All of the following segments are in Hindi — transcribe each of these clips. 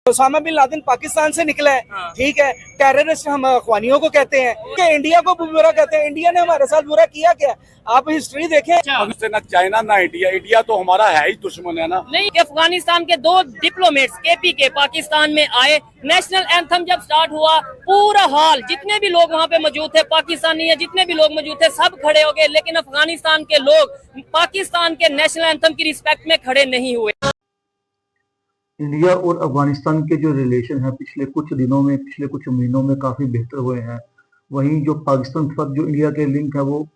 ओसामा बिन लादेन पाकिस्तान से निकला है, ठीक है। टेररिस्ट हम अखवानियों को कहते हैं कि इंडिया को बुरा कहते हैं। इंडिया ने हमारे साथ बुरा किया क्या? आप हिस्ट्री देखें। ना चाइना ना इंडिया, इंडिया तो हमारा है ही दुश्मन है ना। नहीं, अफगानिस्तान के 2 डिप्लोमेट्स केपी के पाकिस्तान में आए, नेशनल एंथम जब स्टार्ट हुआ पूरा हाल, जितने भी लोग वहाँ पे मौजूद थे पाकिस्तानी है, जितने भी लोग मौजूद थे सब खड़े हो गए, लेकिन अफगानिस्तान के लोग पाकिस्तान के नेशनल एंथम की रिस्पेक्ट में खड़े नहीं हुए। इंडिया और अफगानिस्तान के जो रिलेशन है पिछले कुछ दिनों में, पिछले कुछ महीनों में काफ़ी बेहतर हुए हैं। वहीं जो पाकिस्तान के साथ जो इंडिया के लिंक है वो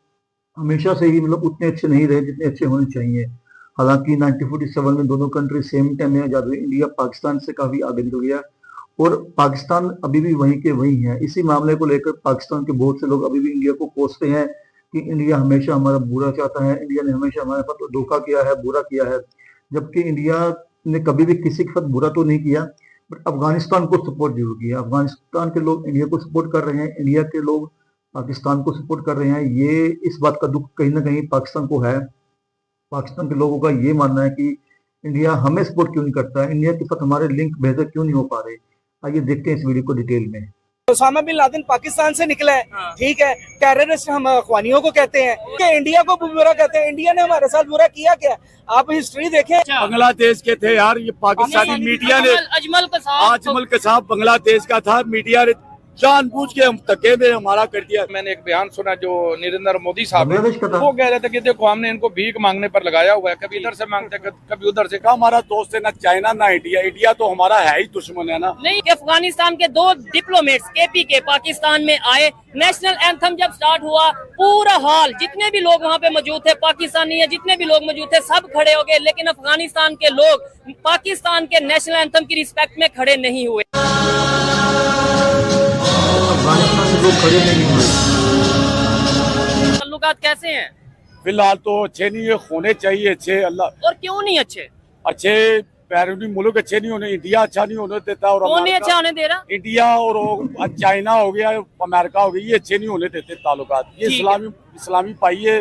हमेशा से ही मतलब उतने अच्छे नहीं रहे जितने अच्छे होने चाहिए। हालांकि 1947 में दोनों कंट्री सेम टाइम में आज़ाद हुई, इंडिया पाकिस्तान से काफ़ी आगे निकल गया और पाकिस्तान अभी भी वहीं के वहीं है। इसी मामले को लेकर पाकिस्तान के बहुत से लोग अभी भी इंडिया को कोसते हैं कि इंडिया हमेशा हमारा बुरा चाहता है, इंडिया ने हमेशा हमारे साथ धोखा किया है, बुरा किया है। जबकि इंडिया ने कभी भी किसी के साथ बुरा तो नहीं किया, बट अफगानिस्तान को सपोर्ट जरूर किया। अफगानिस्तान के लोग इंडिया को सपोर्ट कर रहे हैं, इंडिया के लोग पाकिस्तान को सपोर्ट कर रहे हैं। ये इस बात का दुख कहीं ना कहीं पाकिस्तान को है। पाकिस्तान के लोगों का ये मानना है कि इंडिया हमें सपोर्ट क्यों नहीं करता है, इंडिया के साथ हमारे लिंक बेहतर क्यों नहीं हो पा रहे। आइए देखते हैं इस वीडियो को डिटेल में। ओसामा बिन लादेन पाकिस्तान से निकला है, ठीक है। टेररिस्ट हम अखवानियों को कहते हैं कि इंडिया को बुरा कहते हैं। इंडिया ने हमारे साथ बुरा किया क्या? आप हिस्ट्री देखें। बांग्लादेश के थे यार, ये पाकिस्तानी मीडिया ने अजमल कसाब बांग्लादेश का था। मीडिया ने जानबूझ के हम धक्के में हमारा कर दिया। मैंने एक बयान सुना जो नरेंद्र मोदी साहब ने, वो कह रहे थे कि देखो हमने इनको भीख मांगने पर लगाया हुआ है, कभी इधर से मांगते कभी उधर से। का हमारा दोस्त है ना चाइना ना इंडिया, इंडिया तो हमारा है ही दुश्मन है ना। नहीं, अफगानिस्तान के 2 डिप्लोमेट्स केपी के पाकिस्तान में आए, नेशनल एंथम जब स्टार्ट हुआ पूरा हाल, जितने भी लोग वहाँ पे मौजूद थे पाकिस्तानी है, जितने भी लोग मौजूद थे सब खड़े हो गए, लेकिन अफगानिस्तान के लोग पाकिस्तान के नेशनल एंथम की रिस्पेक्ट में खड़े नहीं हुए। खड़े नहीं हुए। ताल्लुकात कैसे हैं? फिलहाल तो अच्छे नहीं है, होने चाहिए अच्छे। अल्लाह और क्यों नहीं अच्छे? अच्छे बैरूनी मुल्क अच्छे नहीं होने, इंडिया अच्छा नहीं होने देता। और कौन नहीं अच्छा होने दे रहा? इंडिया और चाइना हो गया, अमेरिका हो गई, ये अच्छे नहीं होने देते ताल्लुकात। ये इस्लामी पाई है,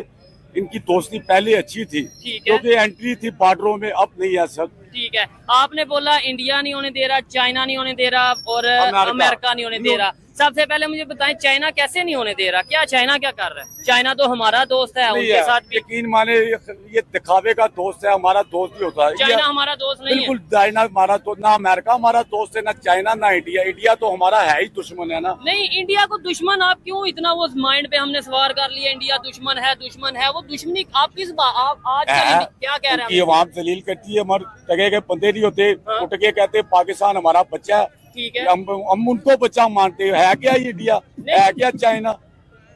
इनकी दोस्ती पहले अच्छी थी क्योंकि एंट्री थी बॉर्डरों में, अब नहीं है सब। ठीक है, आपने बोला इंडिया नहीं होने दे रहा, चाइना नहीं होने दे रहा और अमेरिका नहीं होने दे रहा। सबसे पहले मुझे बताएं चाइना कैसे नहीं होने दे रहा? क्या चाइना क्या कर रहा है? चाइना तो हमारा दोस्त है, उनके साथ भी यकीन माने ये दिखावे का दोस्त है, हमारा दोस्त ही होता है। चाइना हमारा दोस्त नहीं है। बिल्कुल, चाइना हमारा तो ना अमेरिका हमारा दोस्त है, ना चाइना ना इंडिया, इंडिया तो हमारा है ही दुश्मन है ना। नहीं, इंडिया को दुश्मन आप क्यों इतना वो माइंड पे हमने सवार कर लिया, इंडिया दुश्मन है वो दुश्मनी आप किस बात आप आज क्या कह रहे हैं? आवाम जलील करती है, हमारे टके के बंदे नहीं होते, उठ के कहते पाकिस्तान हमारा बच्चा है। ठीक है, हम उनको बच्चा मानते है क्या ये इंडिया, है क्या चाइना?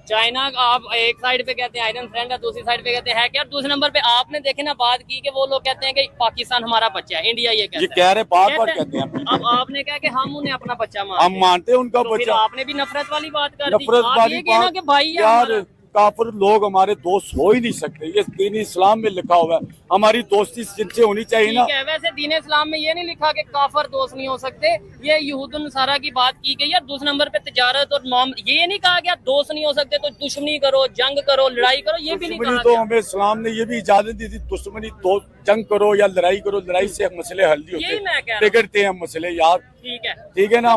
चाइना आप एक साइड पे कहते हैं आयरन फ्रेंड है, दूसरी साइड पे कहते हैं क्या? दूसरे नंबर पे आपने देखे ना बात की कि वो लोग कहते हैं कि पाकिस्तान हमारा बच्चा है, इंडिया ये कह रहे बार-बार कहते हैं। अब आपने कहा कि हम उन्हें अपना बच्चा हम मानते हैं उनका तो बच्चा। आपने भी नफरत वाली बात कर दी। नफरत वाली बात कि भाई यार, काफिर लोग हमारे दोस्त हो ही नहीं सकते, ये दीन इस्लाम में लिखा हुआ है। हमारी दोस्ती जिनसे होनी चाहिए ना। वैसे दीन इस्लाम में ये नहीं लिखा कि काफिर दोस्त नहीं हो सकते, ये यहूदन नसारा की बात की गई है। दूसरे नंबर पे तिजारत और ये नहीं कहा गया दोस्त नहीं हो सकते तो दुश्मनी करो, जंग करो, लड़ाई करो, ये भी नहीं कहा तो हमें इस्लाम ने ये भी इजाजत दी थी, दुश्मनी तो जंग करो या लड़ाई करो, लड़ाई से मसले हल नहीं होते, बिगड़ते हैं मसले यार। ठीक है ना।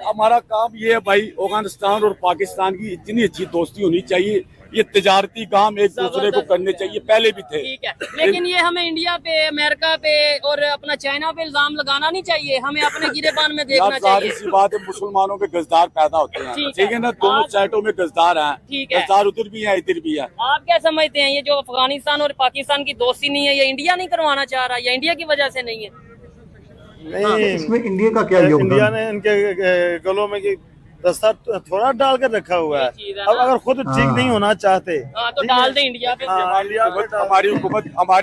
हमारा काम ये है भाई, अफगानिस्तान और पाकिस्तान की इतनी अच्छी दोस्ती होनी चाहिए, ये तिजारती काम एक दूसरे को करने चाहिए, पहले भी थे। ठीक है, लेकिन ये हमें इंडिया पे, अमेरिका पे और अपना चाइना पे इल्जाम लगाना नहीं चाहिए, हमें अपने गिरेबान में देखना चाहिए। सी बात है, मुसलमानों के गजदार पैदा होते हैं, ठीक है ना, दोनों साइडों में गजदार हैं, गजदार उधर भी है इधर भी है। आप क्या समझते हैं ये जो अफगानिस्तान और पाकिस्तान की दोस्ती नहीं है, ये इंडिया नहीं करवाना चाह रहा या इंडिया की वजह से नहीं है? नहीं, इसमें इंडिया का क्या योगदान? इंडिया ने इनके गलों में की रास्ता थोड़ा डाल कर रखा हुआ है। अब अगर खुद ठीक नहीं होना चाहते तो डाल दे इंडिया पे। हमारी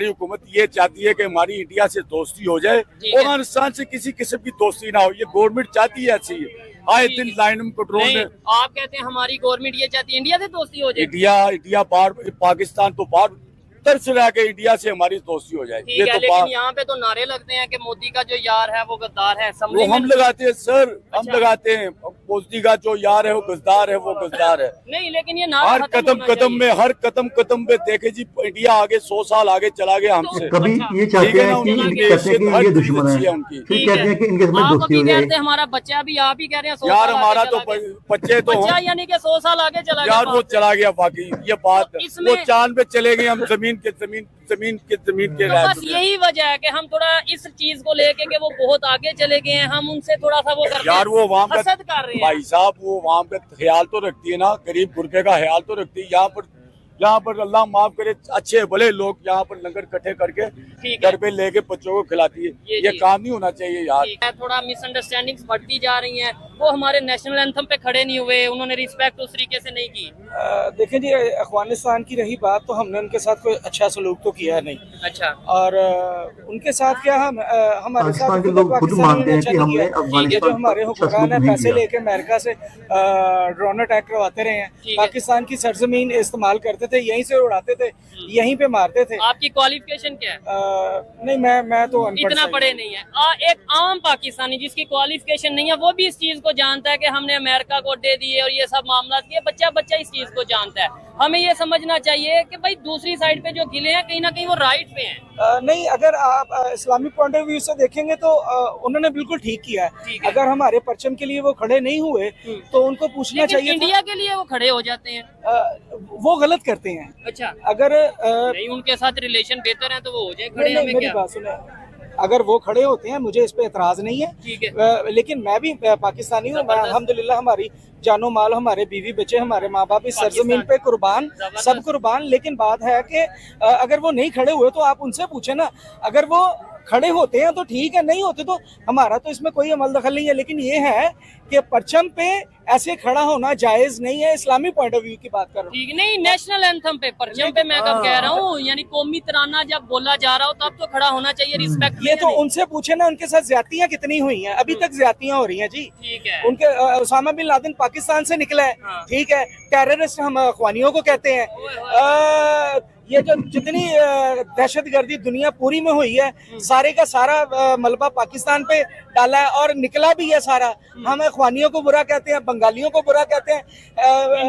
हुकूमत ये चाहती है कि हमारी इंडिया से दोस्ती हो जाए, अफगानिस्तान से किसी किस्म की दोस्ती ना हो। ये गवर्नमेंट चाहती है ऐसी, आए दिन लाइन में कंट्रोल में। आप कहते हैं हमारी गवर्नमेंट ये चाहती है इंडिया से दोस्ती हो जाए। इंडिया बाहर, पाकिस्तान तो बाहर तरस रहा के इंडिया से हमारी दोस्ती हो जाए। ये तो लेकिन यहाँ पे तो नारे लगते हैं कि मोदी का जो यार है वो गद्दार है। वो हम लगाते हैं सर, हम लगाते हैं, पोस्ती का जो यार है वो गजदार है, वो गजदार है। नहीं, लेकिन ये नारा हर खत्म कदम होना कदम चाहिए। में, हर कदम पे देखे जी इंडिया आगे 100 साल आगे चला गया हमसे। कभी अच्छा, ये ठीक चाहते है हैं ना, कि उनकी कहते हैं कि हर ये चीज दुश्मन अच्छी है है, उनकी। फिर ठीक कहते है। हैं कि इनके साथ आप दोस्ती अभी हो कह जाए। रहे थे हमारा बच्चा भी, आप ही कह रहे हैं 100 यार साल हमारा आगे तो चला गया। बच्चे तो बच्चा हम यानी कि 100 साल आगे चला गया। यार वो चला गया बाकी ये बात, तो इसमें- वो चांद पे चले गए, हम जमीन के तो रह बस चुके हैं। यही वजह है कि हम थोड़ा इस चीज को लेके कि वो बहुत आगे चले गए हैं, हम उनसे थोड़ा सा वो करते यार वो वहाँ पे हसद कर रहे हैं। भाई साहब वो वहाँ पे ख्याल तो रखती है ना, गरीब गुरबे का ख्याल तो रखती है। यहाँ पर अल्लाह माफ करे अच्छे भले लोग यहाँ पर लंगर इकट्ठे करके ठीक है। घर पे लेके बच्चों को खिलाती है। ये ये चीज। काम नहीं होना चाहिए यार। ठीक है, थोड़ा मिसअंडरस्टैंडिंग्स बढ़ती जा रही हैं। वो हमारे नेशनल एंथम पे खड़े नहीं हुए, उन्होंने रिस्पेक्ट उस तरीके से नहीं की। देखें जी, अफगानिस्तान की रही बात तो हमने उनके साथ कोई अच्छा सलूक तो किया नहीं। अच्छा, और उनके साथ क्या हमारे साथ पाकिस्तान के खुद लोग खुद पाकिस्तानियों मानते ने हैं अच्छा कि नहीं हमने किया। ठीक है, अफगानिस्तान जो हमारे पर अच्छा हुक्मरान सलूक है नहीं पैसे किया। लेके अमेरिका से ड्रोन अटैक करवाते रहे हैं, ठीक है। पाकिस्तान की सरजमीन इस्तेमाल करते थे, यहीं से उड़ाते थे, यहीं पे मारते थे। आपकी क्वालिफिकेशन क्या है? नहीं, मैं तो अनपढ़ इतना सा ही पढ़े हूँ। नहीं है। एक आम पाकिस्तानी जिसकी क्वालिफिकेशन नहीं है वो भी इस चीज को जानता है कि हमने अमेरिका को दे दिए और ये सब मामला किए। बच्चा इस चीज को जानता है। हमें ये समझना चाहिए कि भाई दूसरी साइड पे जो गिले हैं कहीं ना कहीं वो राइट पे हैं। नहीं, अगर आप इस्लामिक पॉइंट ऑफ व्यू से देखेंगे तो उन्होंने बिल्कुल ठीक किया ठीक है। है। अगर हमारे परचम के लिए वो खड़े नहीं हुए तो उनको पूछना लेकिन चाहिए इंडिया के लिए वो खड़े हो जाते हैं। था। वो गलत करते हैं। अच्छा, अगर नहीं उनके साथ रिलेशन बेहतर है तो वो हो जाए खड़े, हमें मेरी क्या। बात सुने, अगर वो खड़े होते हैं मुझे इस पे एतराज नहीं है। ठीक है। लेकिन मैं भी पाकिस्तानी हूँ। अल्हम्दुलिल्लाह हमारी जानो माल, हमारे बीवी बच्चे, हमारे माँ बाप इस सरजमीन पे कुर्बान, सब कुर्बान। लेकिन बात है कि अगर वो नहीं खड़े हुए तो आप उनसे पूछे ना। अगर वो खड़े होते हैं तो ठीक है, नहीं होते तो हमारा तो इसमें कोई अमल दखल नहीं है। लेकिन ये है कि परचम पे ऐसे खड़ा होना जायज नहीं है। इस्लामी पॉइंट ऑफ व्यू की बात कर रहा हूँ। ठीक नहीं, नेशनल एंथम पे परचम पे मैं कब कह रहा हूँ, यानी कौमी तराना जब बोला जा रहा हो तब तो खड़ा होना चाहिए। रिस्पेक्ट ये तो उनसे पूछे ना, उनके साथ ज्यादतियां कितनी हुई हैं। अभी तक ज्यादतियां हो रही हैं जी। ठीक है। उनके उसामा बिन लादेन पाकिस्तान से निकला है। हाँ। ठीक है, टेररिस्ट हम अखवानियों को कहते हैं। ये जो जितनी दहशतगर्दी दुनिया पूरी में हुई है, सारे का सारा मलबा पाकिस्तान पे डाला है और निकला भी है सारा। हम अखवानियों को बुरा कहते हैं, बंगालियों को बुरा कहते हैं,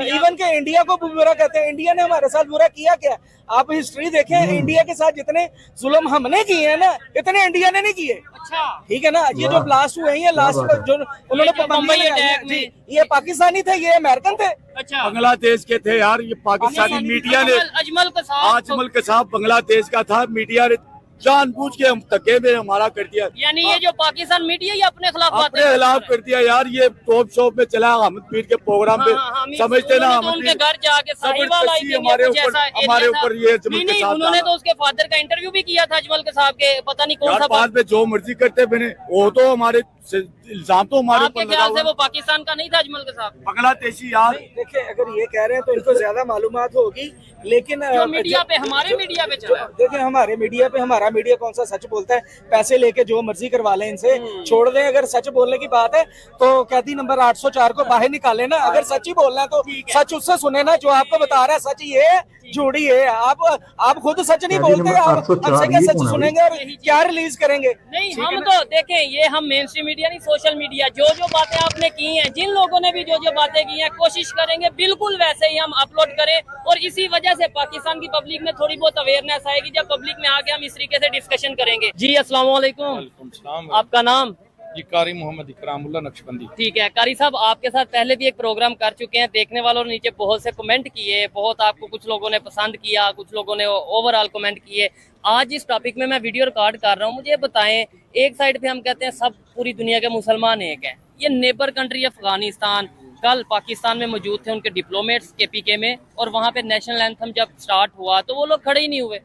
इवन के इंडिया को भी बुरा कहते हैं। इंडिया ने हमारे साथ बुरा किया क्या? आप हिस्ट्री देखें, इंडिया के साथ जितने जुल्म हमने किए हैं ना, इतने इंडिया ने नहीं किए। अच्छा, ठीक है ना। ये जो ब्लास्ट हुए हैं, ये लास्ट जो उन्होंने जो पाबंदी बम्बई लगाई है, अटैक में। जी, ये पाकिस्तानी थे, ये अमेरिकन थे। अच्छा। बांग्लादेश के थे यार, ये पाकिस्तानी मीडिया ने अजमल कसाब आजमल कसाब बांग्लादेश का था। मीडिया ने जानबूझ के हम धक्के में हमारा कर दिया, यानी ये जो पाकिस्तान मीडिया ये अपने खिलाफ बातें अपने खिलाफ कर रहा है। कर दिया यार। ये टॉप शॉप में चला अहमद पीर के प्रोग्राम पे, समझते ना तो उनके घर जाके साहिवाल आई थी, हमारे कुछ ऊपर ऐसा एरिया हमारे था। ऊपर ये अजमल नहीं, कसाब उन्होंने था। तो उसके फादर का इंटरव्यू भी किया था अजमल कसाब के, पता नहीं कौन यार सा बाद में जो मर्जी करते बने, वो तो हमारे इल्जाम तो हमारे आपके ऊपर लगा ख्याल से हुआ। वो पाकिस्तान का नहीं था अजमल कसाब? बांग्लादेशी यार, देखिए, अगर ये कह रहे हैं तो इनको ज्यादा मालूमात होगी। लेकिन जो मीडिया पे, हमारे मीडिया पे चला है। देखिए, हमारे मीडिया पे, हमारा मीडिया कौन सा सच बोलता है? पैसे लेके जो मर्जी करवा लें इनसे, छोड़ दें। अगर सच बोलने की बात है तो कैदी नंबर 804 को बाहर निकाले ना। अगर सच ही बोलना है तो सच उससे सुने ना जो आपको बता रहा है सच ये है, झूठी है। आप खुद सच नहीं कैदी बोलते, नंबर आप 804 हमसे क्या ये सच कौन है सुनेंगे और क्या रिलीज करेंगे? नहीं, ठीक है हम ना? तो देखें, ये हम मेन स्ट्रीम मीडिया नहीं, सोशल मीडिया, जो बातें आपने की हैं, जिन लोगों ने भी जो बातें की हैं, कोशिश करेंगे बिल्कुल वैसे ही हम अपलोड करें। और इसी वजह से पाकिस्तान की पब्लिक में थोड़ी बहुत अवेयरनेस आएगी जब पब्लिक में आके हम इस तरीके से डिस्कशन करेंगे। जी अस्सलाम वालेकुम, आपका नाम? जी कारी मोहम्मद इकरामुल्लाह नक्शबंदी। ठीक है कारी साहब, आपके साथ पहले भी एक प्रोग्राम कर चुके हैं। देखने वालों ने नीचे बहुत से कमेंट किए, बहुत आपको कुछ लोगों ने पसंद किया, कुछ लोगों ने ओवरऑल कमेंट किए। आज इस टॉपिक में मैं वीडियो रिकॉर्ड कर रहा हूँ। मुझे बताएं, एक साइड पे हम कहते हैं सब पूरी दुनिया के मुसलमान एक है, ये नेबर कंट्री अफगानिस्तान, कल पाकिस्तान में मौजूद थे उनके डिप्लोमेट्स केपीके में, और वहाँ पे नेशनल एंथम जब स्टार्ट हुआ तो वो लोग खड़े ही नहीं हुए।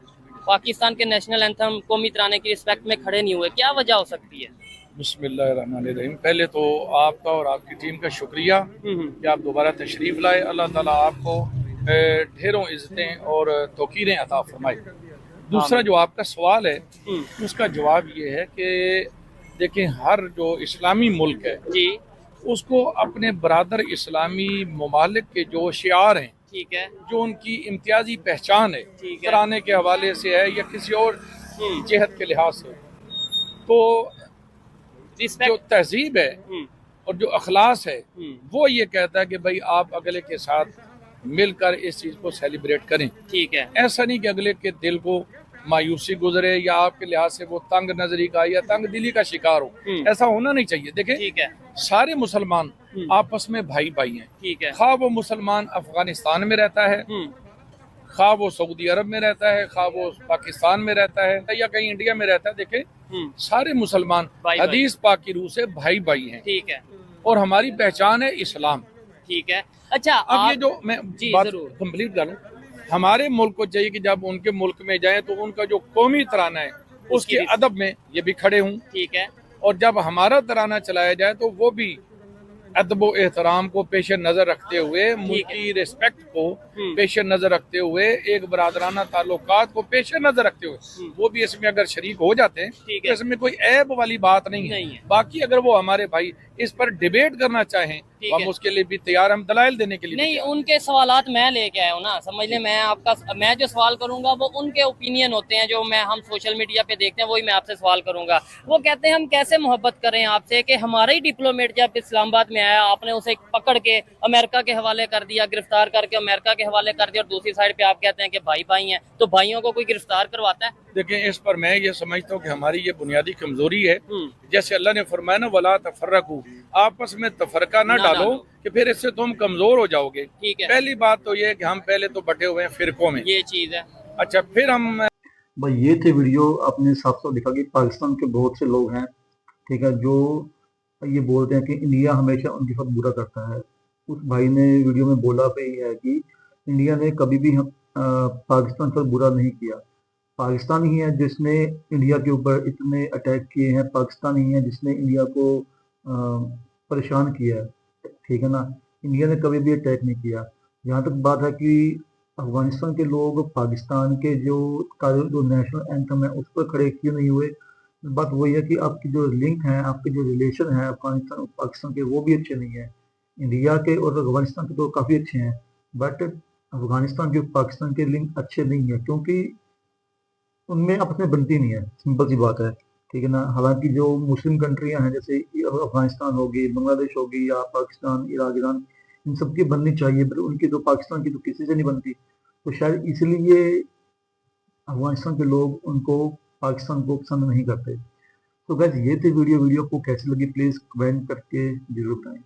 पाकिस्तान के नेशनल एंथम कौमी तराने की रिस्पेक्ट में खड़े नहीं हुए। क्या वजह हो सकती है? बिस्मिल्लाहिर्रहमानिर्रहीम। पहले तो आपका और आपकी टीम का शुक्रिया कि आप दोबारा तशरीफ लाए। अल्लाह ताला आपको ढेरों इज्जतें और तौकीरें अता फरमाए। दूसरा जो आपका सवाल है उसका जवाब ये है कि देखें, हर जो इस्लामी मुल्क है जी, उसको अपने बरादर इस्लामी ममालिक के जो शियार हैं, ठीक है, जो उनकी इम्तियाजी पहचान है, ठीक है, तराने के हवाले से है या किसी और जहत के लिहाज से, तो जो रिस्पेक्ट। तहजीब है और जो अखलास है वो ये कहता है कि भाई आप अगले के साथ मिलकर इस चीज को सेलिब्रेट करें। ठीक है। ऐसा नहीं कि अगले के दिल को मायूसी गुजरे या आपके लिहाज से वो तंग नजरी का या तंग दिली का शिकार हो, ऐसा होना नहीं चाहिए। देखें, ठीक है, सारे मुसलमान आपस में भाई भाई हैं। ठीक है। खा वो मुसलमान अफगानिस्तान में रहता है, खा वो सऊदी अरब में रहता है, खा वो पाकिस्तान में रहता है या कहीं इंडिया में रहता है। देखें, सारे मुसलमान हदीस पाक की रूह से भाई भाई हैं। ठीक है। और हमारी पहचान है इस्लाम। ठीक है। अच्छा, अब ये जो मैं बात कंप्लीट करूं, हमारे मुल्क को चाहिए कि जब उनके मुल्क में जाएं तो उनका जो कौमी तराना है उसके अदब में ये भी खड़े हों। ठीक है। और जब हमारा तराना चलाया जाए तो वो भी अदब व एहतराम को पेश नजर रखते हुए, मुल्क की रिस्पेक्ट को पेश नजर रखते हुए, एक बरादराना ताल्लुकात को पेश नजर रखते हुए वो भी इसमें अगर शरीक हो जाते हैं तो इसमें कोई ऐब वाली बात नहीं है। बाकी अगर वो हमारे भाई इस पर डिबेट करना चाहें तो हम उसके लिए भी तैयार, हम दलाइल देने के लिए नहीं। उनके सवालात मैं लेके आया हूँ ना, समझ लें। मैं जो सवाल करूंगा वो उनके ओपिनियन होते हैं जो हम सोशल मीडिया पे देखते हैं, वही मैं आपसे सवाल करूंगा। वो कहते हैं हम कैसे मोहब्बत करें आपसे कि हमारा ही डिप्लोमेट जब इस्लामाबाद में आया आपने उसे पकड़ के अमेरिका के हवाले कर दिया, गिरफ्तार करके अमेरिका के हवाले कर दिया, और दूसरी साइड पे आप कहते हैं कि भाई भाई हैं। तो भाइयों को कोई गिरफ्तार करवाता है? देखें, इस पर मैं ये समझता हूँ कि हमारी ये बुनियादी कमजोरी है। जैसे अल्लाह ने फरमाया ना, वला तफर्रकू, आपस में तफरका ना डालो कि फिर इससे तुम कमजोर हो जाओगे। ठीक है। पहली बात तो ये कि हम पहले तो बटे हुए हैं फिरकों में, ये चीज है। अच्छा, फिर हम भाई ये थे वीडियो, आपने साफ साफ दिखा कि पाकिस्तान के बहुत से लोग हैं, ठीक है, जो ये बोलते हैं कि इंडिया हमेशा उनके साथ बुरा करता है। उस भाई ने वीडियो में बोला भी है कि इंडिया ने कभी भी पाकिस्तान पर बुरा नहीं किया। पाकिस्तान ही है जिसने इंडिया के ऊपर इतने अटैक किए हैं, पाकिस्तान ही है जिसने इंडिया को परेशान किया है, ठीक है ना। इंडिया ने कभी भी अटैक नहीं किया। यहाँ तक बात है कि अफगानिस्तान के लोग पाकिस्तान के जो नेशनल एंथम है उस पर खड़े क्यों नहीं हुए। बात वही है कि आपकी जो लिंक है, आपके जो रिलेशन है अफगानिस्तान और पाकिस्तान के, वो भी अच्छे नहीं है। इंडिया के और अफगानिस्तान के तो काफ़ी अच्छे हैं, बट अफगानिस्तान के पाकिस्तान के लिंक अच्छे नहीं है क्योंकि उनमें आपस में बनती नहीं है। सिंपल सी बात है, ठीक है ना। हालांकि जो मुस्लिम कंट्रियां हैं जैसे अफगानिस्तान होगी, बांग्लादेश होगी या पाकिस्तान, इराक, ईरान, इन सब की बननी चाहिए, बट उनकी तो पाकिस्तान की तो किसी से नहीं बनती। तो शायद इसलिए अफगानिस्तान के लोग उनको, पाकिस्तान को पसंद नहीं करते। तो गैस ये थी वीडियो को कैसी लगी प्लीज़ कमेंट करके जरूर बताएं।